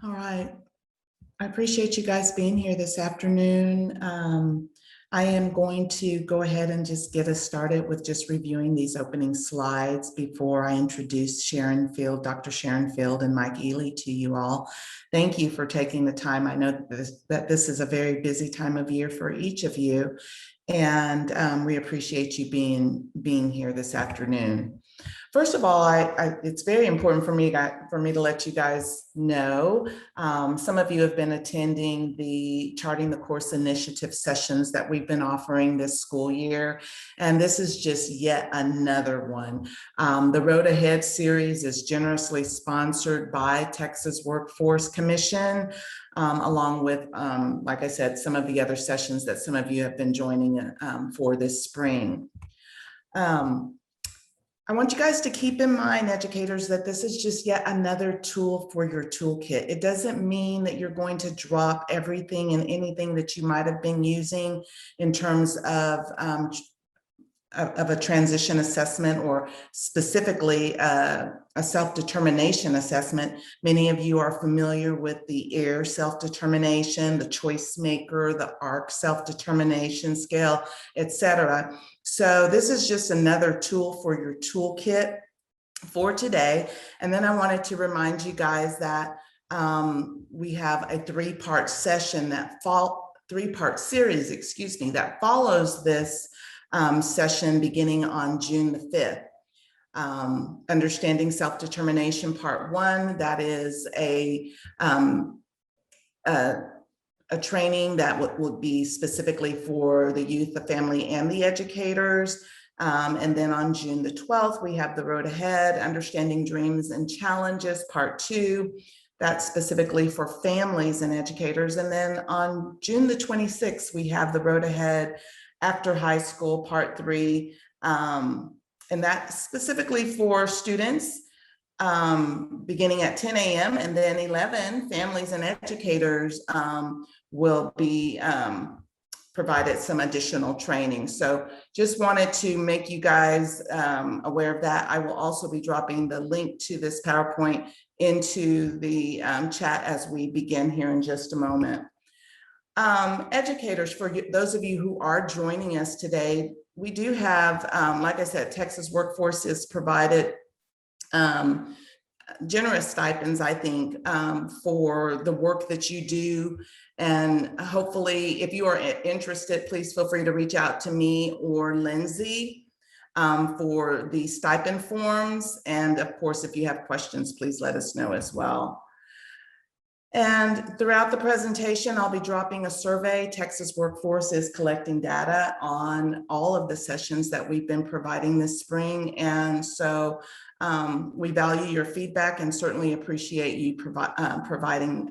All right. I appreciate you guys being here this afternoon. I am going to go ahead and just get us started with just reviewing these opening slides before I introduce Sharon Field, Dr. Sharon Field and Mike Ely to you all. Thank you for taking the time. I know that this is a very busy time of year for each of you, and we appreciate you being here this afternoon. First of all, it's very important for me to let you guys know. Some of you have been attending the Charting the Course Initiative sessions that we've been offering this school year, and this is just yet another one. The Road Ahead series is generously sponsored by Texas Workforce Commission, along with, like I said, some of the other sessions that some of you have been joining for this spring. I want you guys to keep in mind, educators, that this is just yet another tool for your toolkit. It doesn't mean that you're going to drop everything and anything that you might have been using in terms of a transition assessment, or specifically a self-determination assessment. Many of you are familiar with the AIR self-determination, the choice maker, the ARC self-determination scale, etc. So this is just another tool for your toolkit for today. And then I wanted to remind you guys that we have a three-part series, that follows this session beginning on June the 5th. Understanding Self-Determination Part 1, that is a training that would be specifically for the youth, the family, and the educators. And then on June the 12th, we have the Road Ahead, Understanding Dreams and Challenges, Part 2. That's specifically for families and educators. And then on June the 26th, we have the Road Ahead, After High School, Part 3. And that's specifically for students, beginning at 10 a.m. and then 11, families and educators will be provided some additional training. So just wanted to make you guys aware of that. I will also be dropping the link to this PowerPoint into the chat as we begin here in just a moment. Educators, for those of you who are joining us today, we do have, like I said, Texas Workforce has provided generous stipends, I think, for the work that you do. And hopefully, if you are interested, please feel free to reach out to me or Lindsay for the stipend forms. And of course, if you have questions, please let us know as well. And throughout the presentation, I'll be dropping a survey. Texas Workforce is collecting data on all of the sessions that we've been providing this spring. And so we value your feedback and certainly appreciate you providing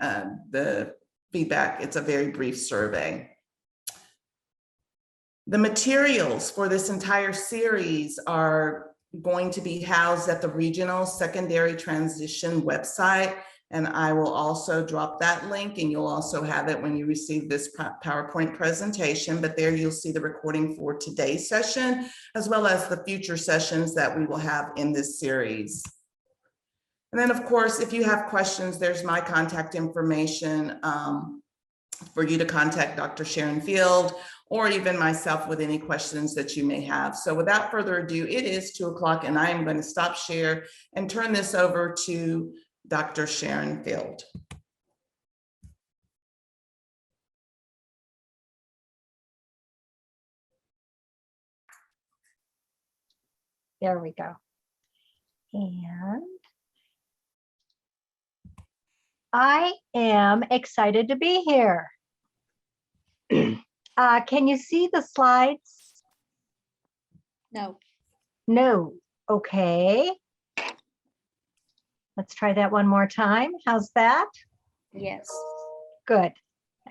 the feedback. It's a very brief survey. The materials for this entire series are going to be housed at the Regional Secondary Transition website. And I will also drop that link, and you'll also have it when you receive this PowerPoint presentation. But there you'll see the recording for today's session, as well as the future sessions that we will have in this series. And then, of course, if you have questions, there's my contact information for you to contact Dr. Sharon Field, or even myself with any questions that you may have. So without further ado, it is 2 o'clock, and I am going to stop share and turn this over to Dr. Sharon Field. There we go. And I am excited to be here. Can you see the slides? No. No. Okay. Let's try that one more time. How's that? Yes. Good.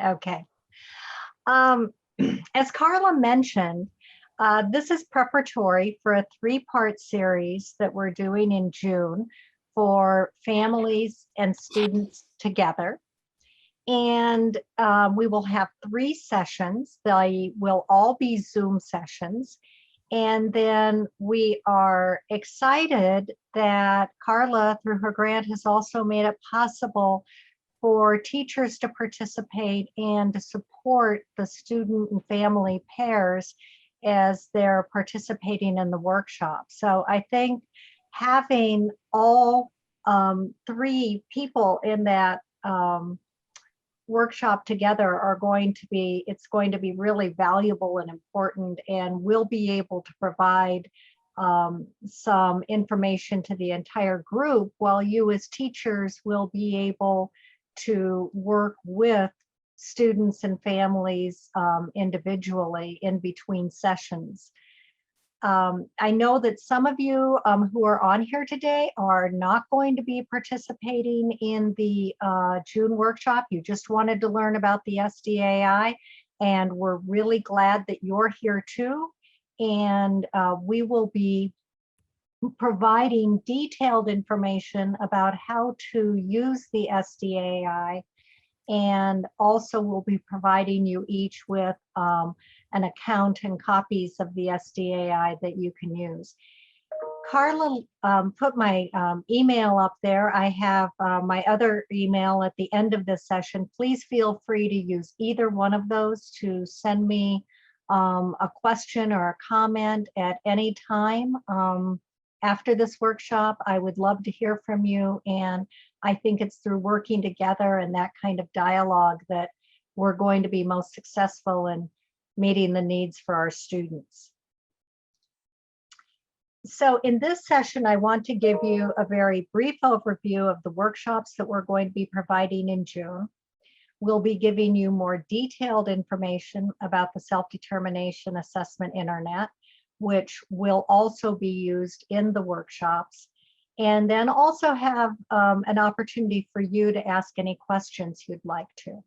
Okay. As Carla mentioned, this is preparatory for a 3-part series that we're doing in June for families and students together. And we will have 3 sessions. They will all be Zoom sessions. And then we are excited that Carla, through her grant, has also made it possible for teachers to participate and to support the student and family pairs as they're participating in the workshop. So I think having all three people in that workshop together it's going to be really valuable and important, and we'll be able to provide some information to the entire group, while you as teachers will be able to work with students and families individually in between sessions. I know that some of you who are on here today are not going to be participating in the June workshop. You just wanted to learn about the SDAI, and we're really glad that you're here too. And we will be providing detailed information about how to use the SDAI, and also we'll be providing you each with an account and copies of the SDAI that you can use. Carla put my email up there. I have my other email at the end of this session. Please feel free to use either one of those to send me a question or a comment at any time after this workshop. I would love to hear from you, and I think it's through working together and that kind of dialogue that we're going to be most successful in meeting the needs for our students. So in this session, I want to give you a very brief overview of the workshops that we're going to be providing in June. We'll be giving you more detailed information about the Self-Determination Assessment Internet, which will also be used in the workshops. And then also have an opportunity for you to ask any questions you'd like to.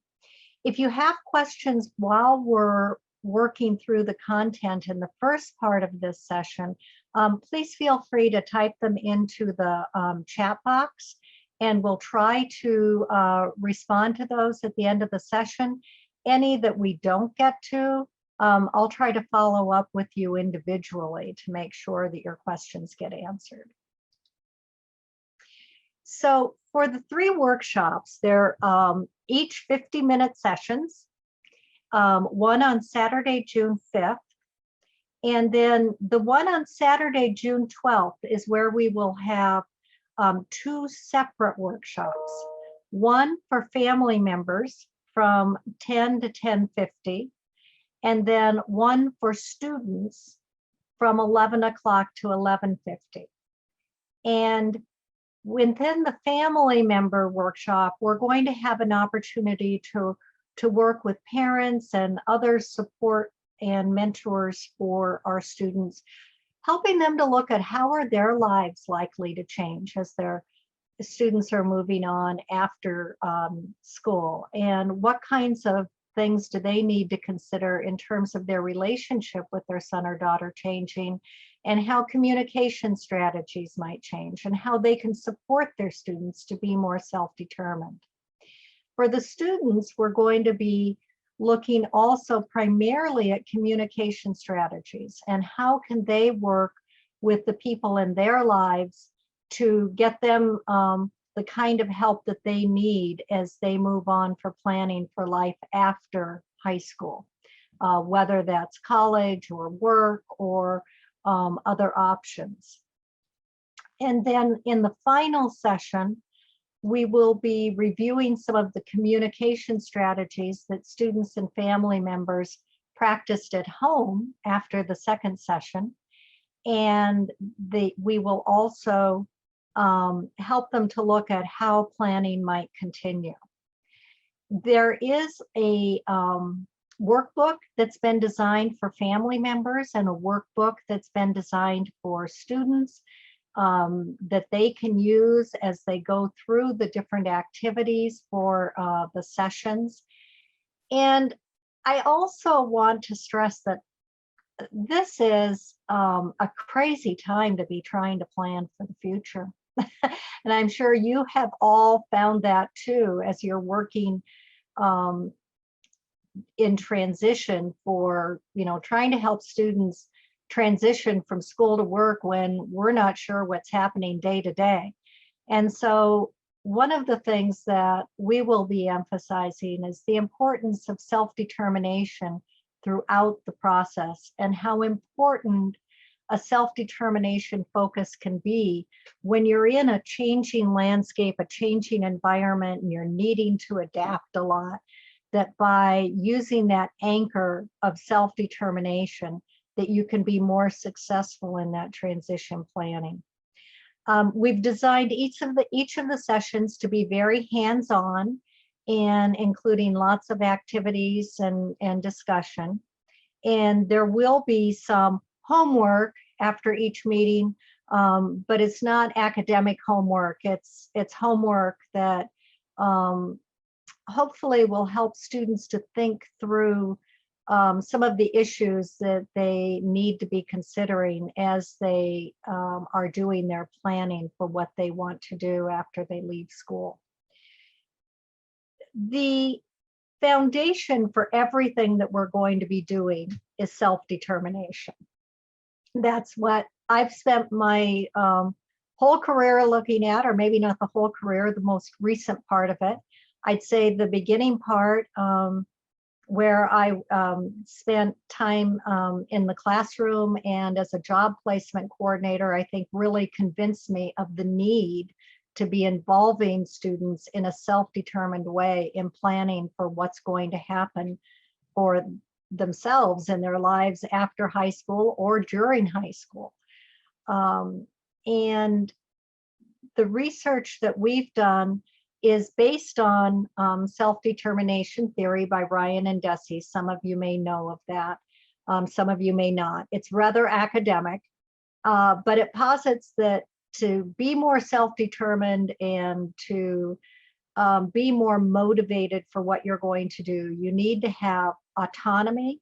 If you have questions while we're working through the content in the first part of this session, please feel free to type them into the chat box, and we'll try to respond to those at the end of the session. Any that we don't get to, I'll try to follow up with you individually to make sure that your questions get answered. So for the three workshops, they're each 50-minute sessions, one on Saturday, June 5th. And then the one on Saturday, June 12th is where we will have two separate workshops. One for family members from 10 to 10:50, and then one for students from 11 o'clock to 11:50. And within the family member workshop, we're going to have an opportunity to work with parents and other support and mentors for our students, helping them to look at how are their lives likely to change as their students are moving on after school, and what kinds of things do they need to consider in terms of their relationship with their son or daughter changing, and how communication strategies might change, and how they can support their students to be more self-determined. For the students, we're going to be looking also primarily at communication strategies and how can they work with the people in their lives to get them the kind of help that they need as they move on for planning for life after high school, whether that's college or work or other options. And then in the final session, we will be reviewing some of the communication strategies that students and family members practiced at home after the second session. And we will also help them to look at how planning might continue. There is a workbook that's been designed for family members and a workbook that's been designed for students that they can use as they go through the different activities for the sessions. And I also want to stress that this is a crazy time to be trying to plan for the future. And I'm sure you have all found that too, as you're working in transition for, trying to help students transition from school to work when we're not sure what's happening day to day. And so one of the things that we will be emphasizing is the importance of self-determination throughout the process, and how important a self-determination focus can be when you're in a changing landscape, a changing environment, and you're needing to adapt a lot, that by using that anchor of self-determination, that you can be more successful in that transition planning. We've designed each of the sessions to be very hands-on, and including lots of activities and discussion. And there will be some homework after each meeting, but it's not academic homework. It's homework that hopefully will help students to think through some of the issues that they need to be considering as they are doing their planning for what they want to do after they leave school. The foundation for everything that we're going to be doing is self-determination. That's what I've spent my whole career looking at, or maybe not the whole career, the most recent part of it. I'd say the beginning part, where I spent time in the classroom and as a job placement coordinator, I think really convinced me of the need to be involving students in a self-determined way in planning for what's going to happen for themselves in their lives after high school or during high school. And the research that we've done is based on self-determination theory by Ryan and Deci. Some of you may know of that. Some of you may not. It's rather academic, but it posits that to be more self-determined and to be more motivated for what you're going to do, you need to have autonomy.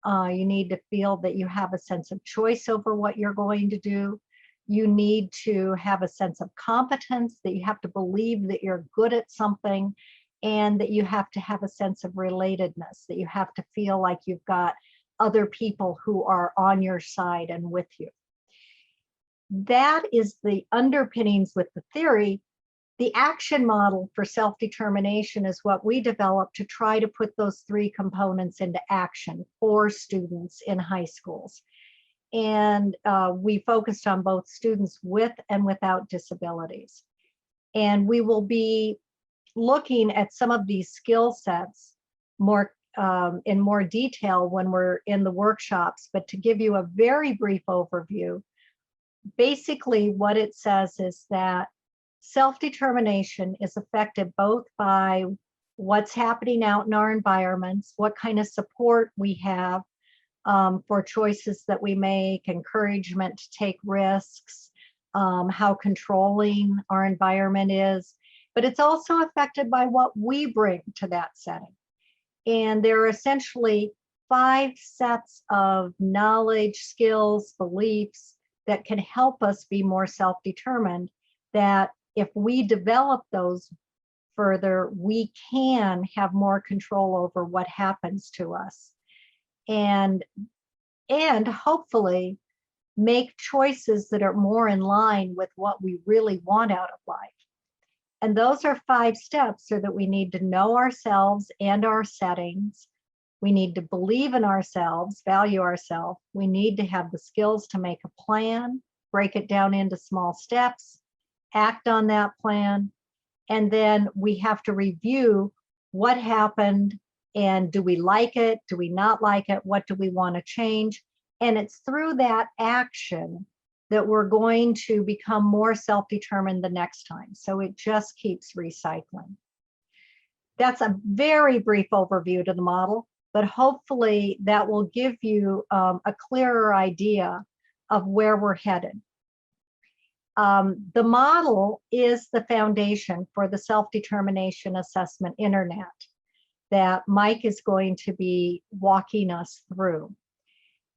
You need to feel that you have a sense of choice over what you're going to do. You need to have a sense of competence, that you have to believe that you're good at something, and that you have to have a sense of relatedness, that you have to feel like you've got other people who are on your side and with you. That is the underpinnings with the theory. The action model for self-determination is what we developed to try to put those three components into action for students in high schools. And we focused on both students with and without disabilities. And we will be looking at some of these skill sets more in more detail when we're in the workshops, but to give you a very brief overview, basically what it says is that self-determination is affected both by what's happening out in our environments, what kind of support we have for choices that we make, encouragement to take risks, how controlling our environment is, but it's also affected by what we bring to that setting. And there are essentially 5 sets of knowledge, skills, beliefs that can help us be more self-determined, that if we develop those further, we can have more control over what happens to us. And hopefully make choices that are more in line with what we really want out of life. And those are 5 steps, so that we need to know ourselves and our settings. We need to believe in ourselves, value ourselves. We need to have the skills to make a plan, break it down into small steps, act on that plan, and then we have to review what happened, and do we like it? Do we not like it? What do we want to change? And it's through that action that we're going to become more self-determined the next time. So it just keeps recycling. That's a very brief overview to the model, but hopefully that will give you a clearer idea of where we're headed. The model is the foundation for the self-determination assessment internet that Mike is going to be walking us through.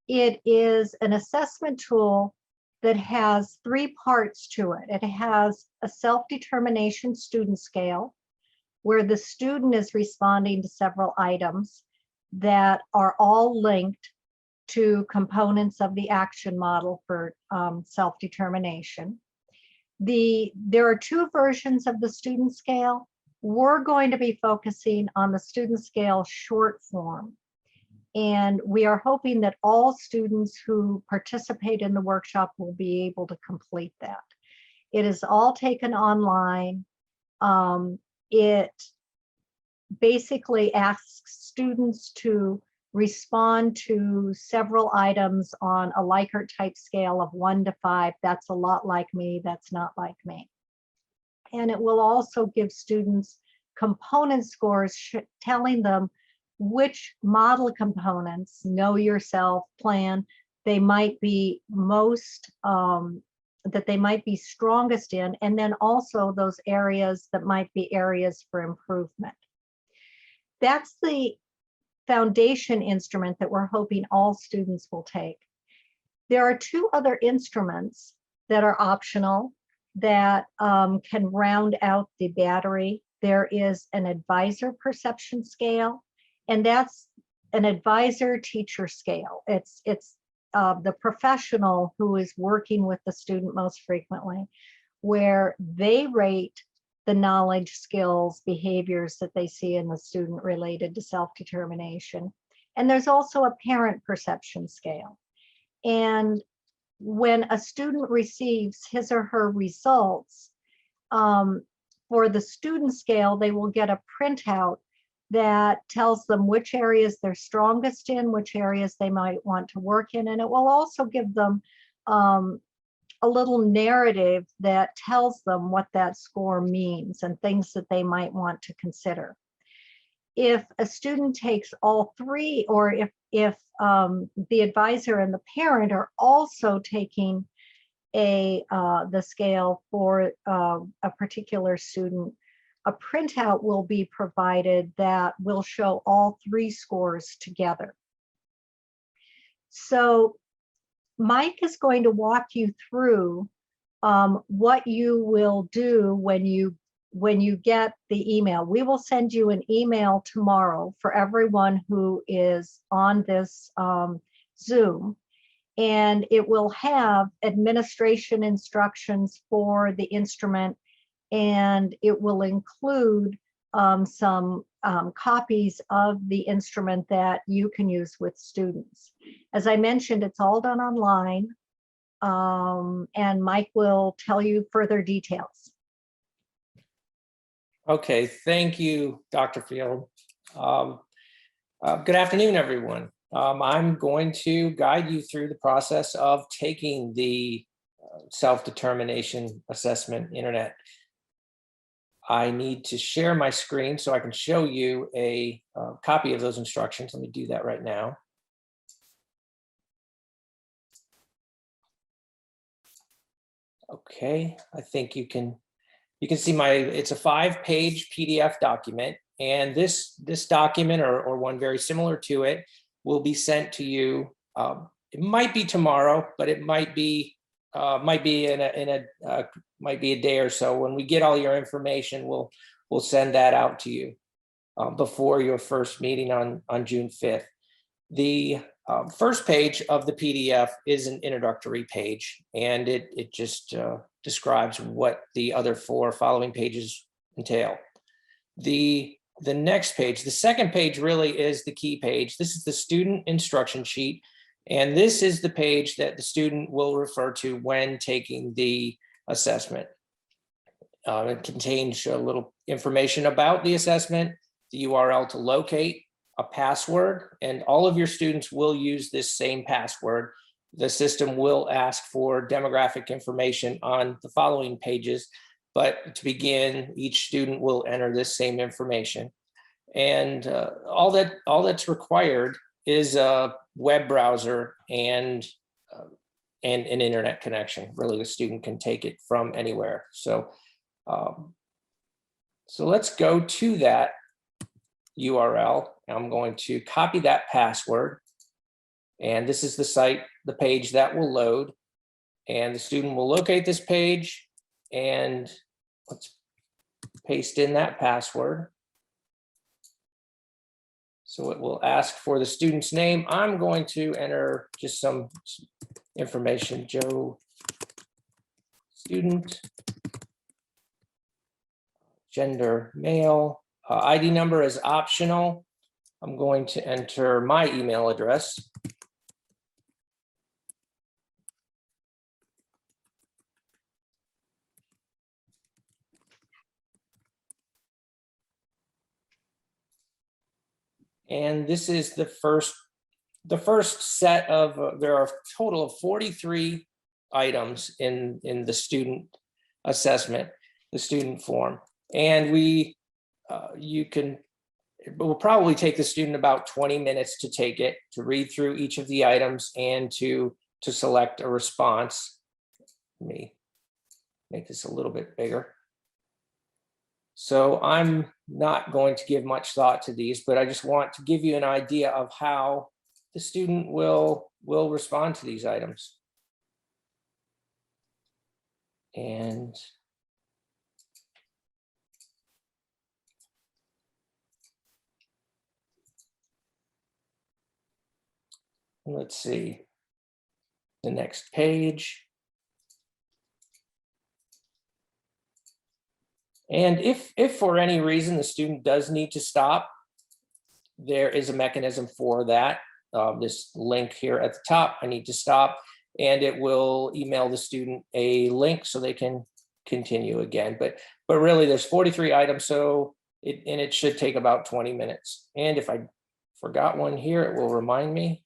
It is an assessment tool that has 3 parts to it. It has a self-determination student scale, where the student is responding to several items that are all linked to components of the action model for self-determination. There are two versions of the student scale. We're going to be focusing on the student scale short form. And we are hoping that all students who participate in the workshop will be able to complete that. It is all taken online. It basically asks students to respond to several items on a Likert type scale of 1 to 5. That's a lot like me, that's not like me. And it will also give students component scores telling them which model components, know yourself, plan, they might be most, that they might be strongest in, and then also those areas that might be areas for improvement. That's the foundation instrument that we're hoping all students will take. There are two other instruments that are optional that can round out the battery. There is an advisor perception scale, and that's an advisor teacher scale. It's the professional who is working with the student most frequently, where they rate the knowledge, skills, behaviors that they see in the student related to self-determination. And there's also a parent perception scale. And when a student receives his or her results, for the student scale, they will get a printout that tells them which areas they're strongest in, which areas they might want to work in, and it will also give them a little narrative that tells them what that score means and things that they might want to consider. If a student takes all three, or if the advisor and the parent are also taking the scale for a particular student, a printout will be provided that will show all three scores together. So Mike is going to walk you through what you will do when you get the email. We will send you an email tomorrow for everyone who is on this Zoom, and it will have administration instructions for the instrument, and it will include some copies of the instrument that you can use with students. As I mentioned, it's all done online, and Mike will tell you further details. Okay, thank you, Dr. Field. Good afternoon, everyone. I'm going to guide you through the process of taking the self-determination assessment internet. I need to share my screen so I can show you a copy of those instructions. Let me do that right now. Okay, I think you can see it's a 5-page PDF document, and this document or one very similar to it will be sent to you. It might be tomorrow, but it might be might be a day or so. When we get all your information, we'll send that out to you before your first meeting on June 5th. The first page of the PDF is an introductory page, and it just describes what the other 4 following pages entail. The next page, the second page, really is the key page. This is the student instruction sheet, and this is the page that the student will refer to when taking the assessment. It contains a little information about the assessment, the URL to locate, a password, and all of your students will use this same password. The system will ask for demographic information on the following pages, but to begin, each student will enter this same information. And all that's required is a web browser and an internet connection. Really, the student can take it from anywhere. So let's go to that URL. I'm going to copy that password, and this is the site, the page that will load, and the student will locate this page, and let's paste in that password. So it will ask for the student's name. I'm going to enter just some information, Joe student, gender male, ID number is optional. I'm going to enter my email address. And this is the first set of, there are a total of 43 items in the student assessment, the student form. And it will probably take the student about 20 minutes to take it, to read through each of the items and to select a response. Let me make this a little bit bigger. So I'm not going to give much thought to these, but I just want to give you an idea of how the student will respond to these items. And let's see the next page. And if for any reason the student does need to stop, there is a mechanism for that. This link here at the top, I need to stop, and it will email the student a link so they can continue again. But really there's 43 items, so it should take about 20 minutes. And if I forgot one here, it will remind me.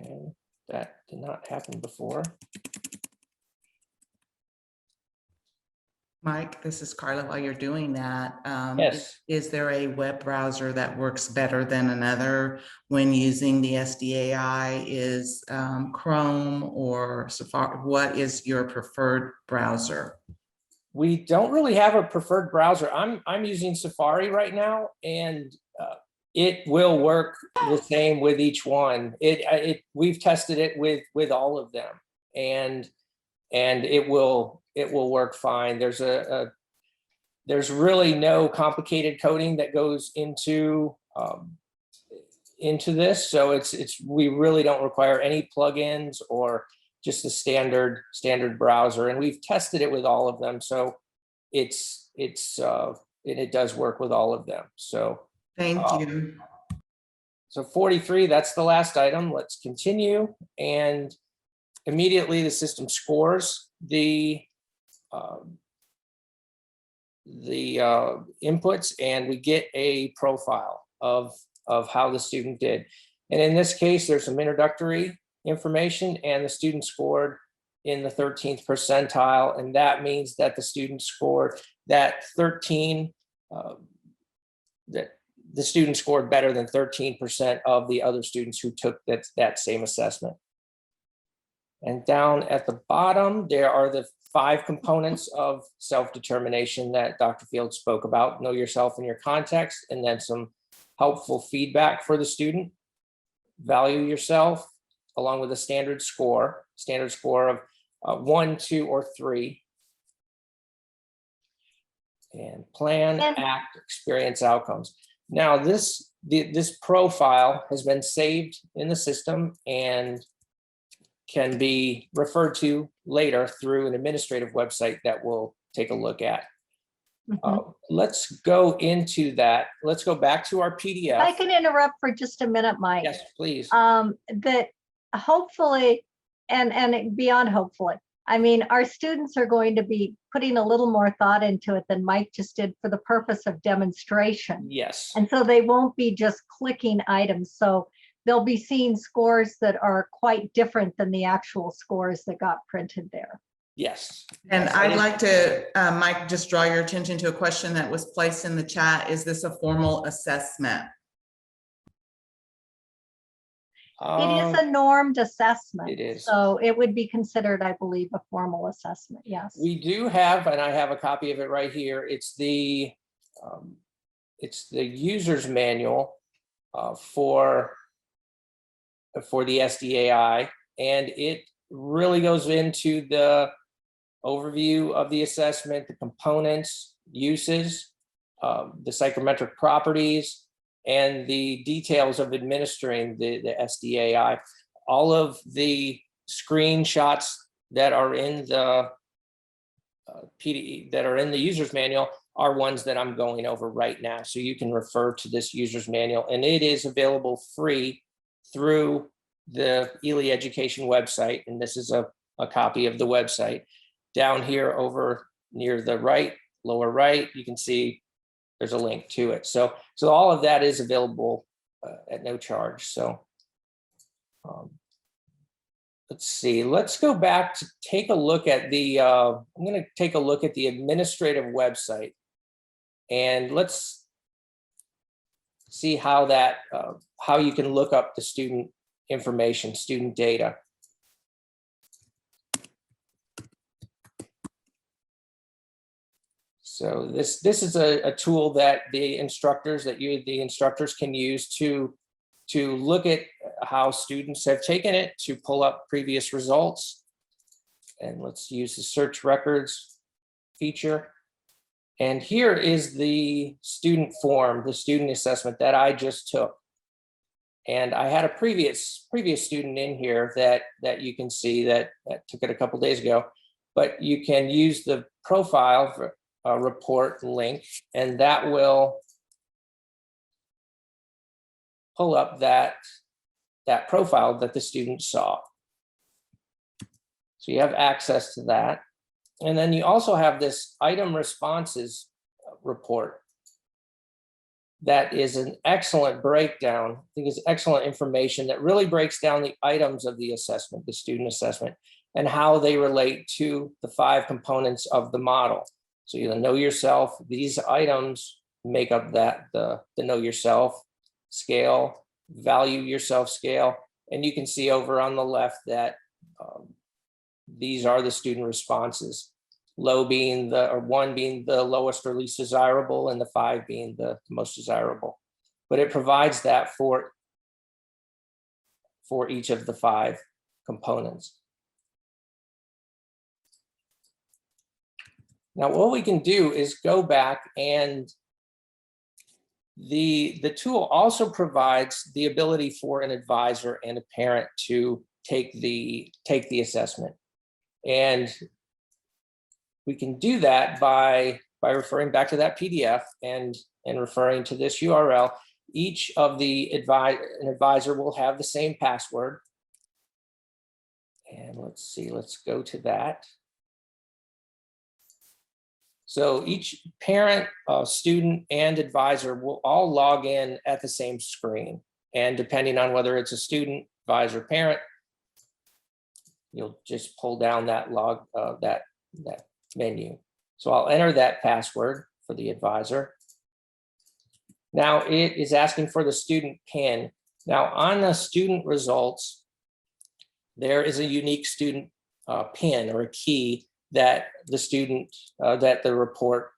Okay, that did not happen before. Mike, this is Carla. While you're doing that, Yes. is there a web browser that works better than another when using the SDAI? Is Chrome or Safari? What is your preferred browser? We don't really have a preferred browser. I'm using Safari right now, and it will work the same with each one. We've tested it with all of them, and it will work fine. There's really no complicated coding that goes into this, so we really don't require any plugins or just a standard browser, and we've tested it with all of them, so it does work with all of them. So Thank you. So 43, that's the last item. Let's continue, and immediately the system scores the inputs, and we get a profile of how the student did. And in this case, there's some introductory information, and the student scored in the 13th percentile, and that means that the student scored that 13, that the student scored better than 13% of the other students who took that same assessment. And down at the bottom, there are the 5 components of self-determination that Dr. Field spoke about: know yourself and your context, and then some helpful feedback for the student, value yourself, along with a standard score of 1, 2, or 3, and plan, act, experience outcomes. Now this profile has been saved in the system and can be referred to later through an administrative website that we'll take a look at. Let's go into that. Let's go back to our PDF. I can interrupt for just a minute, Mike. Yes, please. That hopefully, and beyond hopefully, I mean, our students are going to be putting a little more thought into it than Mike just did for the purpose of demonstration. Yes. And so they won't be just clicking items. So they'll be seeing scores that are quite different than the actual scores that got printed there. Yes. And Yes, I'd like to, Mike, just draw your attention to a question that was placed in the chat. Is this a formal assessment? It is a normed assessment. It is. So it would be considered, I believe, a formal assessment. Yes. We do have, and I have a copy of it right here. It's the user's manual for the SDAI, and it really goes into the overview of the assessment, the components, uses, the psychometric properties, and the details of administering the SDAI. All of the screenshots that are in the that are in the user's manual are ones that I'm going over right now. So you can refer to this user's manual, and it is available free through the Ely Education website. And this is a copy of the website. Down here over near the right, lower right, you can see there's a link to it. So all of that is available at no charge. So let's see, let's go back to take a look at the, I'm going to take a look at the administrative website, and let's see how that, how you can look up the student information, student data. So this is a tool that the instructors can use to look at how students have taken it, to pull up previous results. And let's use the search records feature. And here is the student form, the student assessment that I just took. And I had a previous student in here that you can see that took it a couple days ago, but you can use the profile for report link, and that will pull up that profile that the student saw. So you have access to that. And then you also have this item responses report. That is an excellent breakdown. I think it's excellent information that really breaks down the items of the assessment, the student assessment, and how they relate to the 5 components of the model. So you know yourself, these items make up the know yourself scale, value yourself scale. And you can see over on the left that these are the student responses. Low being or 1 being the lowest or least desirable, and the 5 being the most desirable. But it provides that for each of the 5 components. Now, what we can do is go back, and the tool also provides the ability for an advisor and a parent to take the assessment. And we can do that by referring back to that PDF and referring to this URL. Each of an advisor will have the same password. And let's see, let's go to that. So each parent, student, and advisor will all log in at the same screen. And depending on whether it's a student, advisor, parent, you'll just pull down that that menu. So I'll enter that password for the advisor. Now it is asking for the student PIN. Now on the student results, there is a unique student PIN or a key that the student, that the report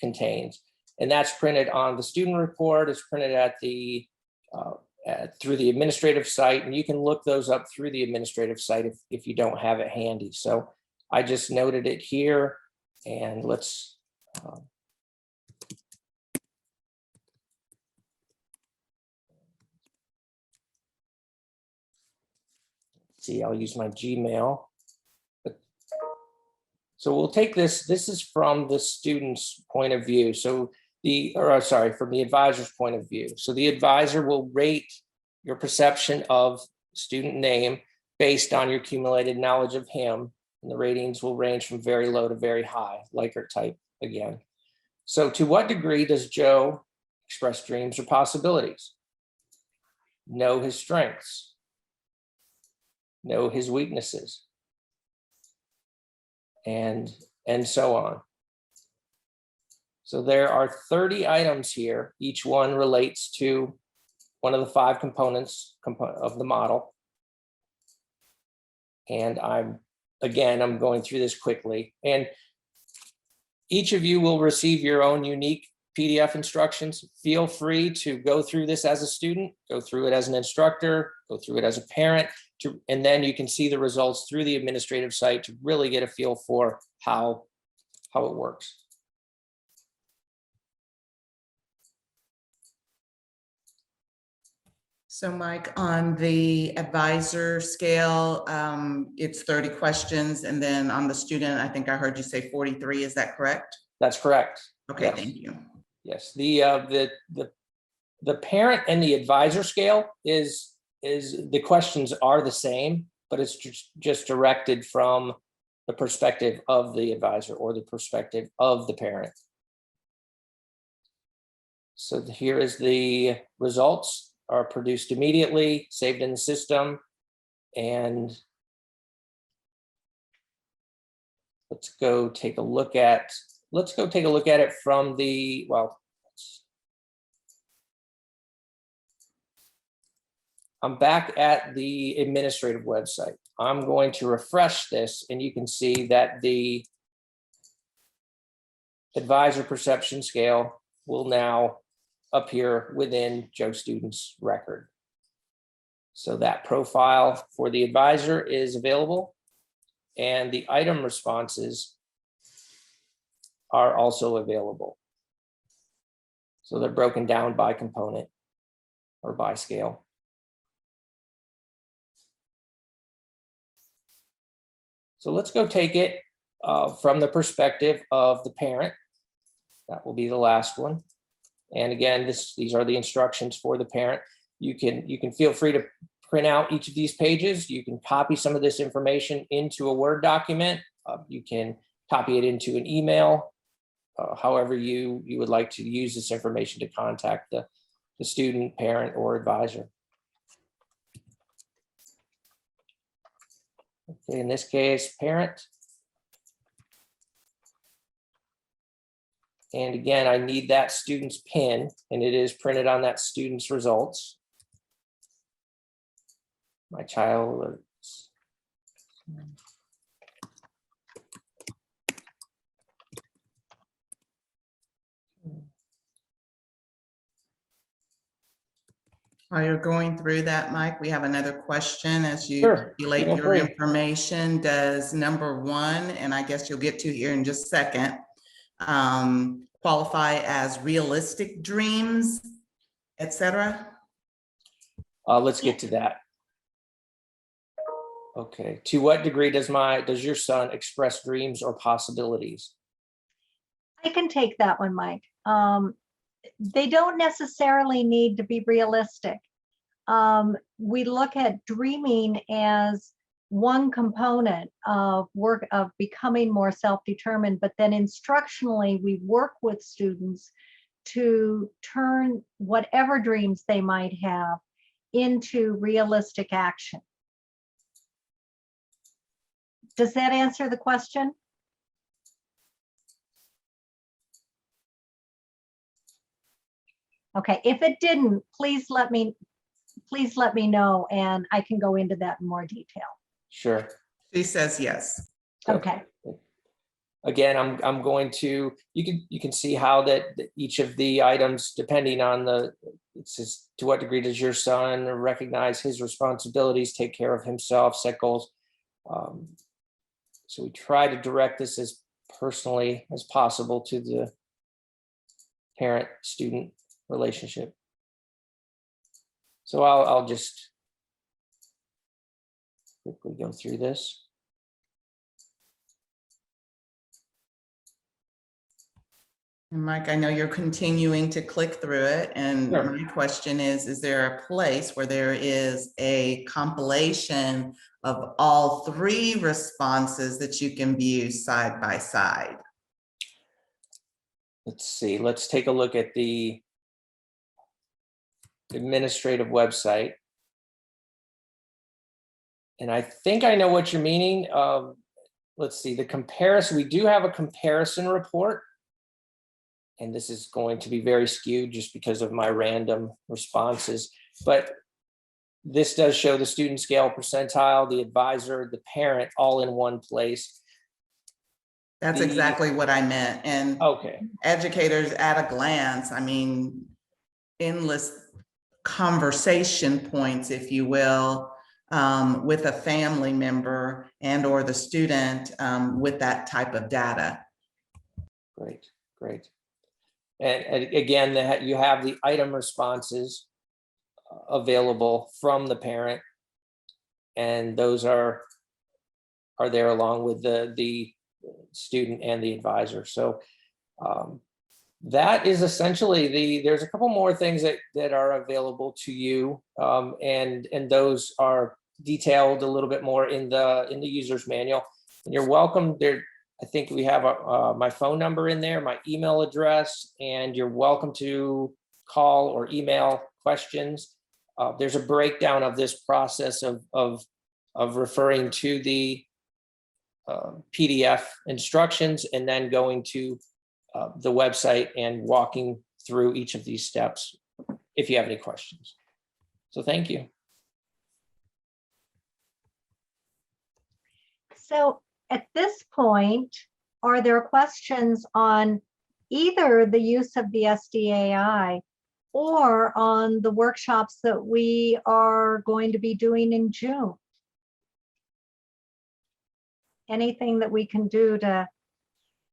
contains. And that's printed on the student report. It's printed at the through the administrative site, and you can look those up through the administrative site if you don't have it handy. So I just noted it here, and let's see, I'll use my Gmail. So we'll take this. This is from the student's point of view. So from the advisor's point of view. So the advisor will rate your perception of student name based on your accumulated knowledge of him. And the ratings will range from very low to very high, Likert type again. So to what degree does Joe express dreams or possibilities? Know his strengths. Know his weaknesses. And so on. So there are 30 items here. Each one relates to one of the 5 components of the model. And I'm going through this quickly. And each of you will receive your own unique PDF instructions. Feel free to go through this as a student, go through it as an instructor, go through it as a parent, and then you can see the results through the administrative site to really get a feel for how it works. So Mike, on the advisor scale, it's 30 questions, and then on the student, I think I heard you say 43, is that correct? That's correct. Okay, Yes. thank you. Yes, the parent and the advisor scale is the questions are the same, but it's just directed from the perspective of the advisor or the perspective of the parent. So here is the results are produced immediately, saved in the system, and let's go take a look at it from the, well, I'm back at the administrative website. I'm going to refresh this and you can see that the advisor perception scale will now appear within Joe Student's record. So that profile for the advisor is available, and the item responses are also available. So they're broken down by component or by scale. So let's go take it from the perspective of the parent. That will be the last one. And again, these are the instructions for the parent. You can feel free to print out each of these pages. You can copy some of this information into a Word document. You can copy it into an email. However you would like to use this information to contact the student, parent, or advisor. Okay, in this case, parent. And again, I need that student's PIN, and it is printed on that student's results. My child. While you're going through that, Mike, we have another question as you Sure, relate feel your free. information. Does number 1, and I guess you'll get to here in just a second, qualify as realistic dreams, etc.? Let's get to that. Okay, to what degree does your son express dreams or possibilities? I can take that one, Mike. They don't necessarily need to be realistic. We look at dreaming as one component of work of becoming more self-determined, but then instructionally, we work with students to turn whatever dreams they might have into realistic action. Does that answer the question? Okay, if it didn't, please let me know and I can go into that in more detail. Sure. She says yes. Okay. Again, I'm going to, you can see how that each of the items, depending on it says, to what degree does your son recognize his responsibilities, take care of himself, set goals. So we try to direct this as personally as possible to the parent-student relationship. So I'll just quickly go through this. And Mike, I know you're continuing to click through it, and Sure. my question is there a place where there is a compilation of all 3 responses that you can view side by side? Let's see, let's take a look at the administrative website. And I think I know what you're meaning. Let's see, the comparison, we do have a comparison report. And this is going to be very skewed just because of my random responses. But this does show the student scale percentile, the advisor, the parent, all in one place. That's exactly what I meant. And okay, educators at a glance, I mean, endless conversation points, if you will, with a family member and or the student with that type of data. Great, great. And again, you have the item responses available from the parent. And those are there along with the student and the advisor. So that is essentially there's a couple more things that are available to you. And those are detailed a little bit more in the user's manual. And you're welcome there. I think we have my phone number in there, my email address, and you're welcome to call or email questions. There's a breakdown of this process of referring to the PDF instructions and then going to the website and walking through each of these steps if you have any questions. So thank you. So at this point, are there questions on either the use of the SDAI or on the workshops that we are going to be doing in June? Anything that we can do to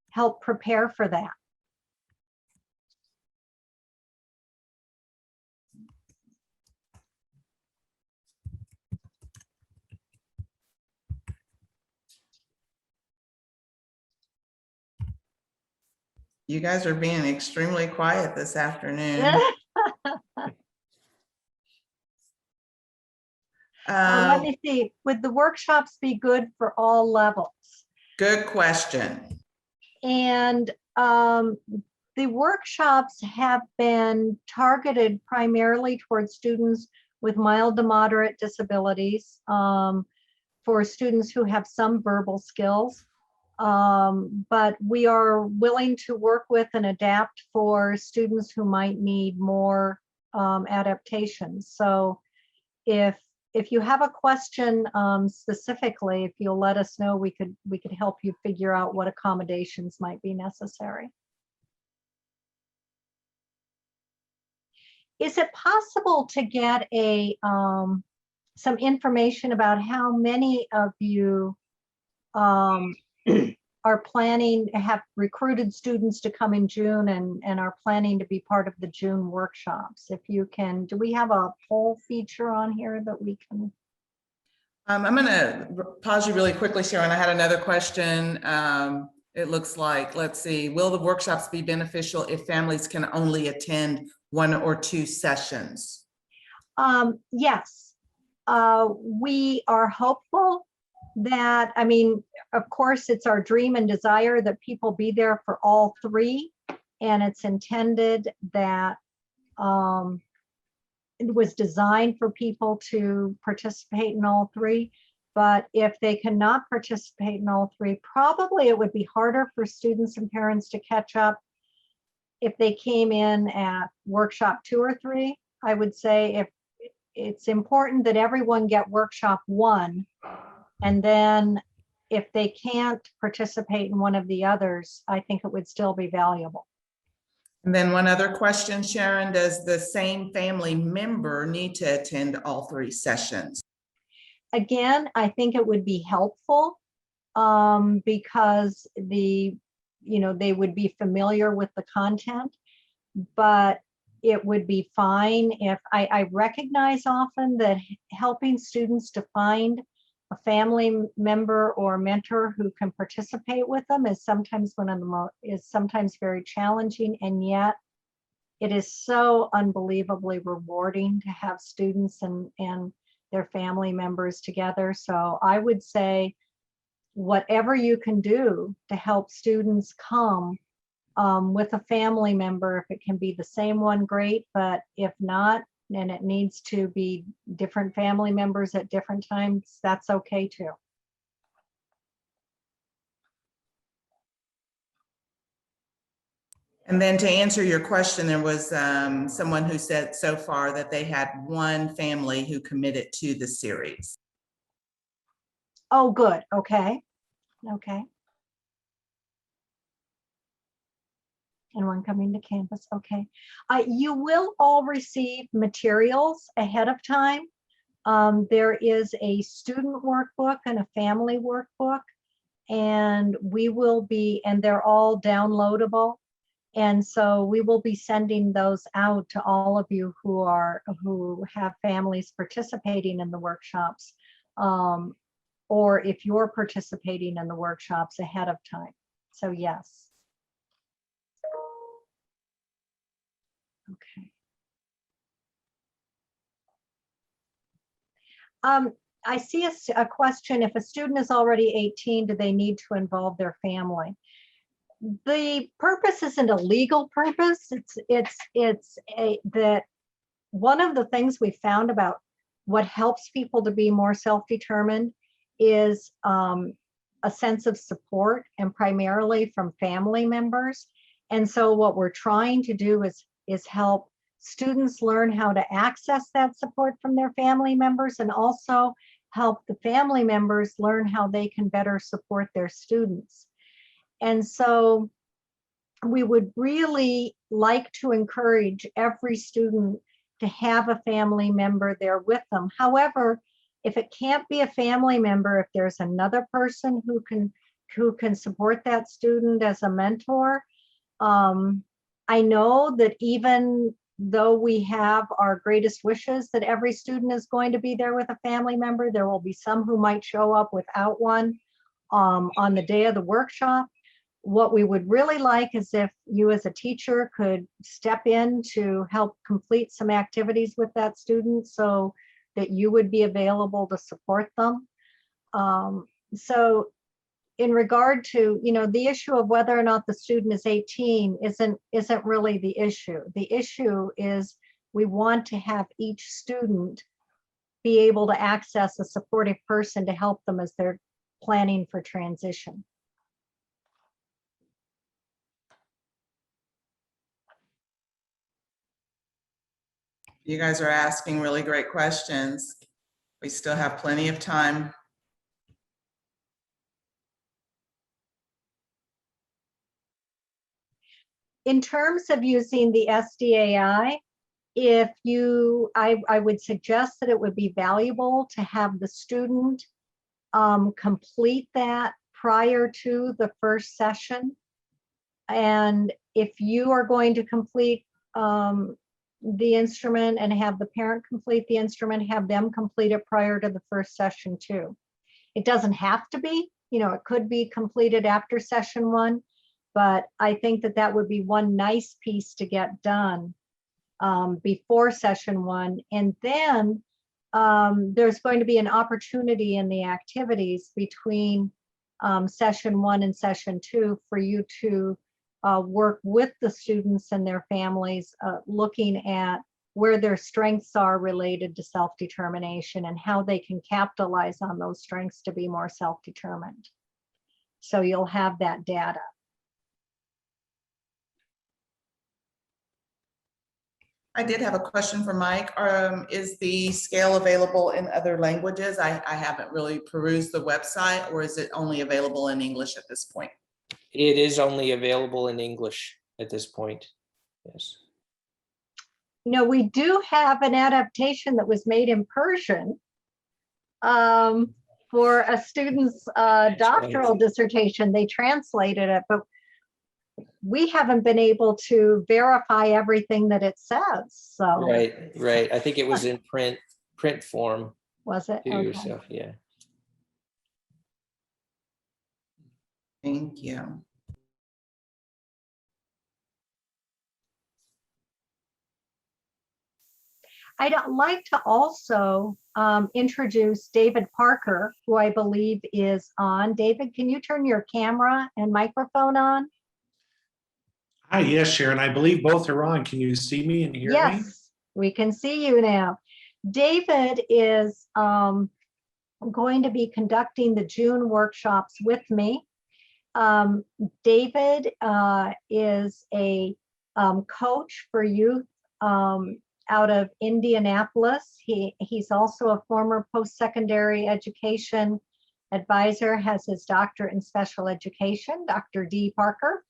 help prepare for that? You guys are being extremely quiet this afternoon. Let me see, would the workshops be good for all levels? Good question. And the workshops have been targeted primarily towards students with mild to moderate disabilities, for students who have some verbal skills. But we are willing to work with and adapt for students who might need more adaptations. So if you have a question specifically, if you'll let us know, we could help you figure out what accommodations might be necessary. Is it possible to get a some information about how many of you are planning, have recruited students to come in June and are planning to be part of the June workshops? If you can, do we have a poll feature on here that we can? I'm going to pause you really quickly, Sharon. I had another question. It looks like, let's see, will the workshops be beneficial if families can only attend 1 or 2 sessions? Yes, we are hopeful that, I mean, of course, it's our dream and desire that people be there for all 3, and it's intended that it was designed for people to participate in all 3. But if they cannot participate in all 3, probably it would be harder for students and parents to catch up if they came in at workshop 2 or 3. I would say if it's important that everyone get workshop 1, and then if they can't participate in one of the others, I think it would still be valuable. And then one other question, Sharon, does the same family member need to attend all 3 sessions? Again, I think it would be helpful because they would be familiar with the content, but it would be fine if I recognize often that helping students to find a family member or mentor who can participate with them is sometimes very challenging, and yet it is so unbelievably rewarding to have students and their family members together. So I would say whatever you can do to help students come with a family member, if it can be the same one, great, but if not, and it needs to be different family members at different times, that's okay too. And then to answer your question, there was someone who said so far that they had 1 family who committed to the series. Oh, good. Okay. Okay. And 1 coming to campus. Okay. You will all receive materials ahead of time. There is a student workbook and a family workbook, and we will be, and they're all downloadable. And so we will be sending those out to all of you who have families participating in the workshops, or if you're participating in the workshops ahead of time. So yes. Okay. I see a question, if a student is already 18, do they need to involve their family? The purpose isn't a legal purpose. That one of the things we found about what helps people to be more self-determined is a sense of support, and primarily from family members. And so what we're trying to do is help students learn how to access that support from their family members, and also help the family members learn how they can better support their students. And so we would really like to encourage every student to have a family member there with them. However, if it can't be a family member, if there's another person who can support that student as a mentor, I know that even though we have our greatest wishes that every student is going to be there with a family member, there will be some who might show up without one on the day of the workshop. What we would really like is if you as a teacher could step in to help complete some activities with that student so that you would be available to support them. So in regard to, the issue of whether or not the student is 18 isn't really the issue. The issue is we want to have each student be able to access a supportive person to help them as they're planning for transition. You guys are asking really great questions. We still have plenty of time. In terms of using the SDAI, I would suggest that it would be valuable to have the student complete that prior to the first session. And if you are going to complete the instrument and have the parent complete the instrument, have them complete it prior to the first session too. It doesn't have to be, it could be completed after session 1, but I think that would be one nice piece to get done before session 1. And then there's going to be an opportunity in the activities between session 1 and session 2 for you to work with the students and their families, looking at where their strengths are related to self-determination and how they can capitalize on those strengths to be more self-determined. So you'll have that data. I did have a question for Mike. Is the scale available in other languages? I haven't really perused the website, or is it only available in English at this point? It is only available in English at this point. Yes. We do have an adaptation that was made in Persian for a student's doctoral dissertation. They translated it, but we haven't been able to verify everything that it says. So right. I think it was in print form. Was it? Too, okay. so yeah. Thank you. I'd like to also introduce David Parker, who I believe is on. David, can you turn your camera and microphone on? Hi, yes, Sharon, I believe both are on. Can you see me and hear me? Yes, we can see you now. David is going to be conducting the June workshops with me. David is a coach for youth out of Indianapolis. He's also a former post-secondary education advisor, has his doctorate in special education, Dr. D. Parker.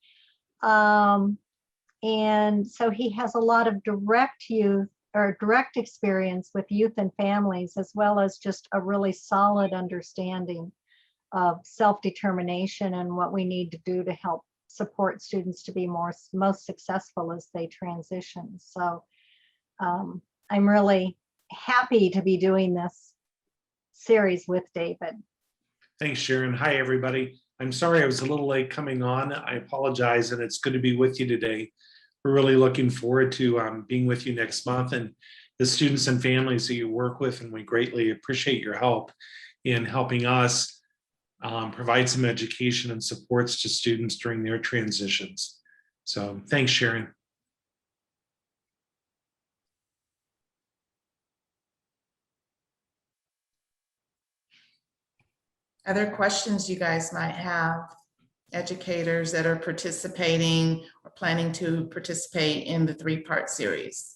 And so he has a lot of direct experience with youth and families, as well as just a really solid understanding of self-determination and what we need to do to help support students to be most successful as they transition. So I'm really happy to be doing this series with David. Thanks, Sharon. Hi, everybody. I'm sorry I was a little late coming on. I apologize, and it's good to be with you today. We're really looking forward to being with you next month and the students and families that you work with, and we greatly appreciate your help in helping us provide some education and supports to students during their transitions. So thanks, Sharon. Other questions you guys might have, educators that are participating or planning to participate in the 3-part series?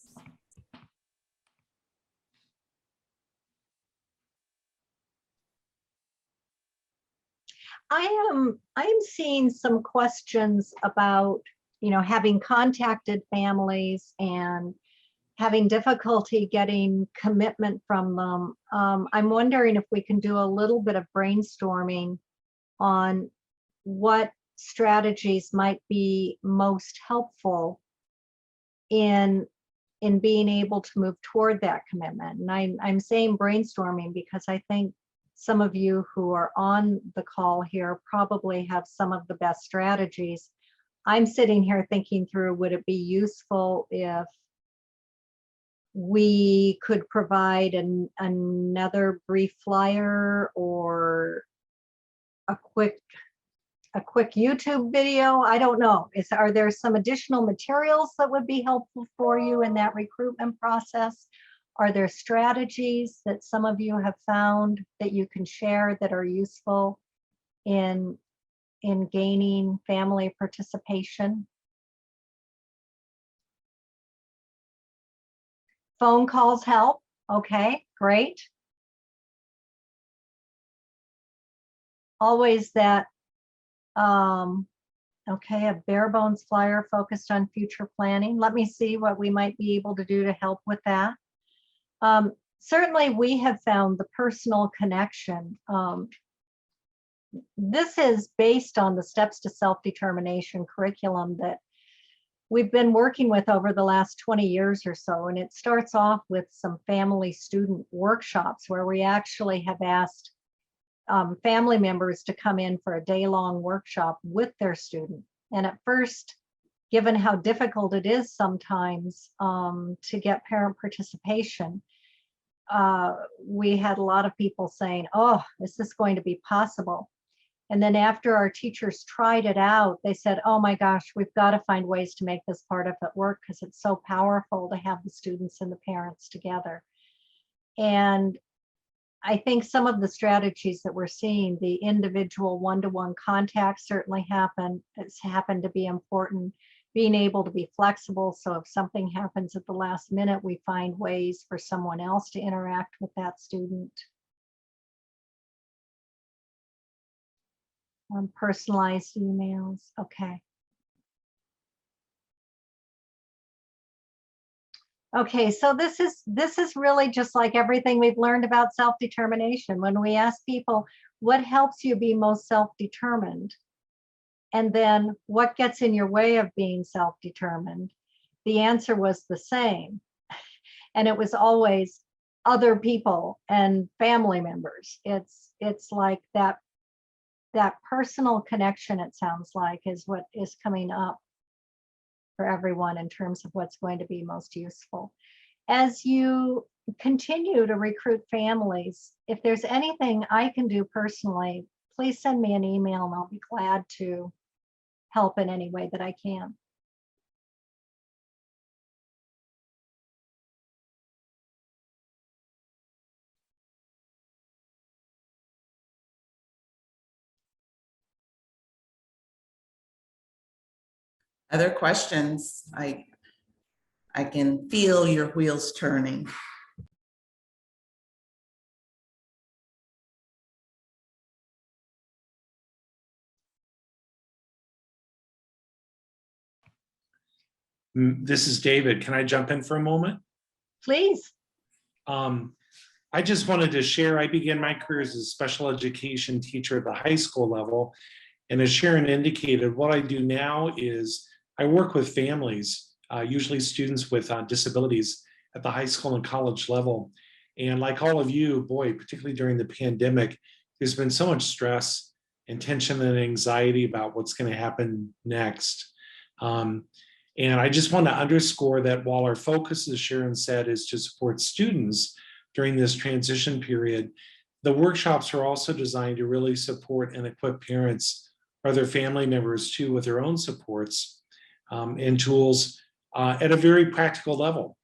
I am seeing some questions about, having contacted families and having difficulty getting commitment from them. I'm wondering if we can do a little bit of brainstorming on what strategies might be most helpful in being able to move toward that commitment. And I'm saying brainstorming because I think some of you who are on the call here probably have some of the best strategies. I'm sitting here thinking through, would it be useful if we could provide another brief flyer or a quick YouTube video? I don't know. Are there some additional materials that would be helpful for you in that recruitment process? Are there strategies that some of you have found that you can share that are useful in gaining family participation? Phone calls help. Okay, great. Always that, okay, a bare bones flyer focused on future planning. Let me see what we might be able to do to help with that. Certainly we have found the personal connection. This is based on the Steps to Self-Determination curriculum that we've been working with over the last 20 years or so. And it starts off with some family student workshops where we actually have asked family members to come in for a day-long workshop with their student. And at first, given how difficult it is sometimes to get parent participation, we had a lot of people saying, oh, is this going to be possible? And then after our teachers tried it out, they said, oh my gosh, we've got to find ways to make this part of it work because it's so powerful to have the students and the parents together. And I think some of the strategies that we're seeing, the individual one-to-one contact certainly it's happened to be important. Being able to be flexible, so if something happens at the last minute, we find ways for someone else to interact with that student. Personalized emails, okay. Okay, so this is really just like everything we've learned about self-determination. When we ask people, what helps you be most self-determined? And then what gets in your way of being self-determined? The answer was the same. And it was always other people and family members. It's like that personal connection, it sounds like, is what is coming up for everyone in terms of what's going to be most useful. As you continue to recruit families, if there's anything I can do personally, please send me an email and I'll be glad to help in any way that I can. Other questions? I can feel your wheels turning. This is David. Can I jump in for a moment? Please. I just wanted to share, I began my career as a special education teacher at the high school level. And as Sharon indicated, what I do now is I work with families, usually students with disabilities at the high school and college level. And like all of you, boy, particularly during the pandemic, there's been so much stress and tension and anxiety about what's going to happen next. And I just want to underscore that while our focus, as Sharon said, is to support students during this transition period, the workshops are also designed to really support and equip parents or their family members too with their own supports and tools at a very practical level.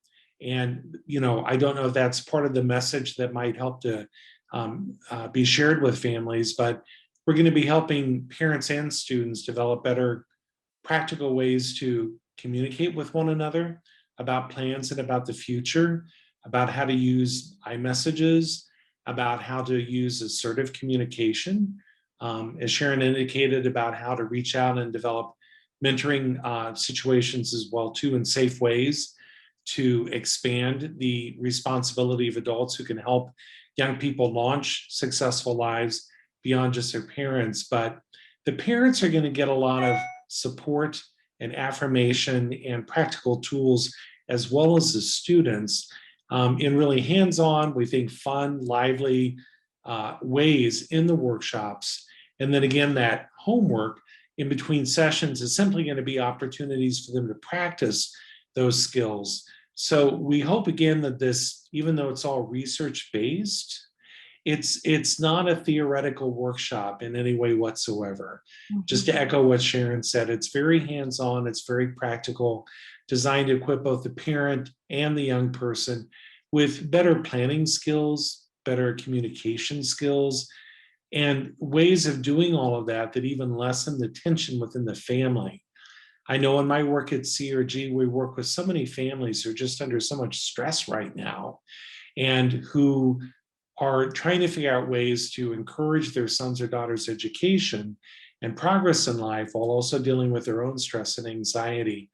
And, you know, I don't know if that's part of the message that might help to be shared with families, but we're going to be helping parents and students develop better practical ways to communicate with one another about plans and about the future, about how to use iMessages, about how to use assertive communication, as Sharon indicated, about how to reach out and develop mentoring situations as well too, in safe ways to expand the responsibility of adults who can help young people launch successful lives beyond just their parents. But the parents are going to get a lot of support and affirmation and practical tools, as well as the students, in really hands-on, we think fun, lively ways in the workshops. And then again, that homework in between sessions is simply going to be opportunities for them to practice those skills. So we hope again that this, even though it's all research-based, it's not a theoretical workshop in any way whatsoever. Just to echo what Sharon said, it's very hands-on, it's very practical, designed to equip both the parent and the young person with better planning skills, better communication skills, and ways of doing all of that that even lessen the tension within the family. I know in my work at CRG, we work with so many families who are just under so much stress right now and who are trying to figure out ways to encourage their sons or daughters' education and progress in life while also dealing with their own stress and anxiety.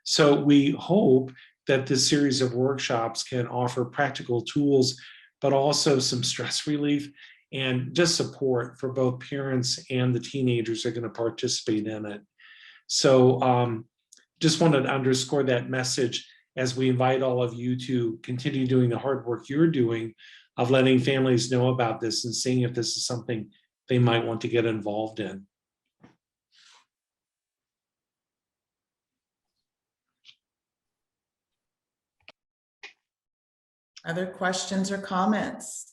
So we hope that this series of workshops can offer practical tools, but also some stress relief and just support for both parents and the teenagers who are going to participate in it. So just wanted to underscore that message as we invite all of you to continue doing the hard work you're doing of letting families know about this and seeing if this is something they might want to get involved in. Other questions or comments?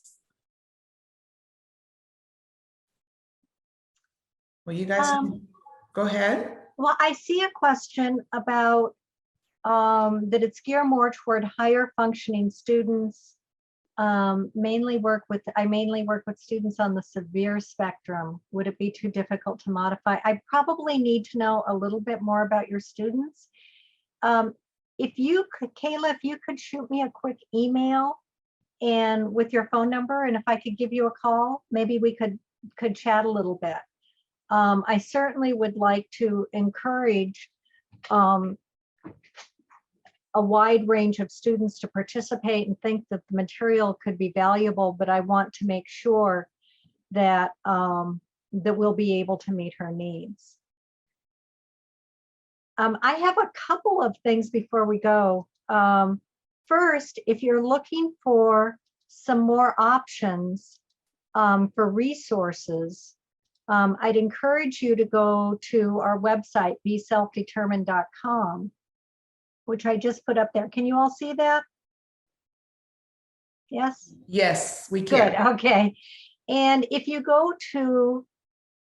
Well, you guys, go ahead. Well, I see a question about that it's geared more toward higher functioning students. I mainly work with students on the severe spectrum. Would it be too difficult to modify? I probably need to know a little bit more about your students. If you could, Kayla, if you could shoot me a quick email and with your phone number, and if I could give you a call, maybe we could chat a little bit. I certainly would like to encourage a wide range of students to participate and think that the material could be valuable, but I want to make sure that that we'll be able to meet her needs. I have a couple of things before we go. First, if you're looking for some more options for resources, I'd encourage you to go to our website, beselfdetermined.com, which I just put up there. Can you all see that? Yes? Yes, we can. Good, okay. And if you go to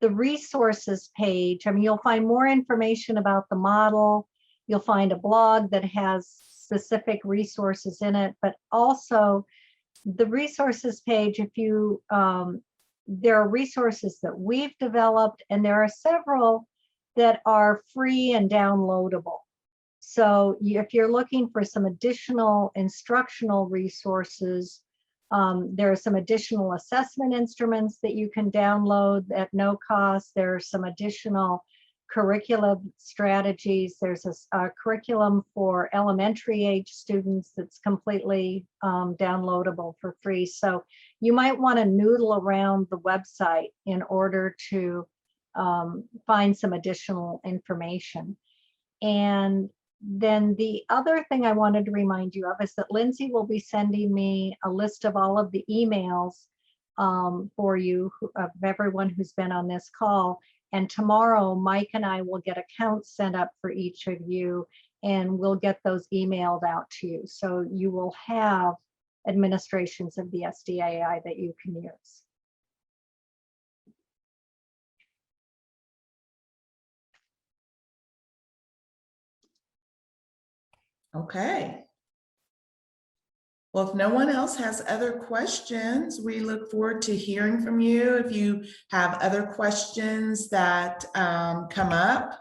the resources page, I mean, you'll find more information about the model. You'll find a blog that has specific resources in it, but also the resources page, if you, there are resources that we've developed, and there are several that are free and downloadable. So if you're looking for some additional instructional resources, there are some additional assessment instruments that you can download at no cost. There are some additional curriculum strategies. There's a curriculum for elementary age students that's completely downloadable for free. So you might want to noodle around the website in order to find some additional information. And then the other thing I wanted to remind you of is that Lindsay will be sending me a list of all of the emails for you, of everyone who's been on this call. And tomorrow, Mike and I will get accounts sent up for each of you, and we'll get those emailed out to you. So you will have administrations of the SDAI that you can use. Okay. Well, if no one else has other questions, we look forward to hearing from you. If you have other questions that come up,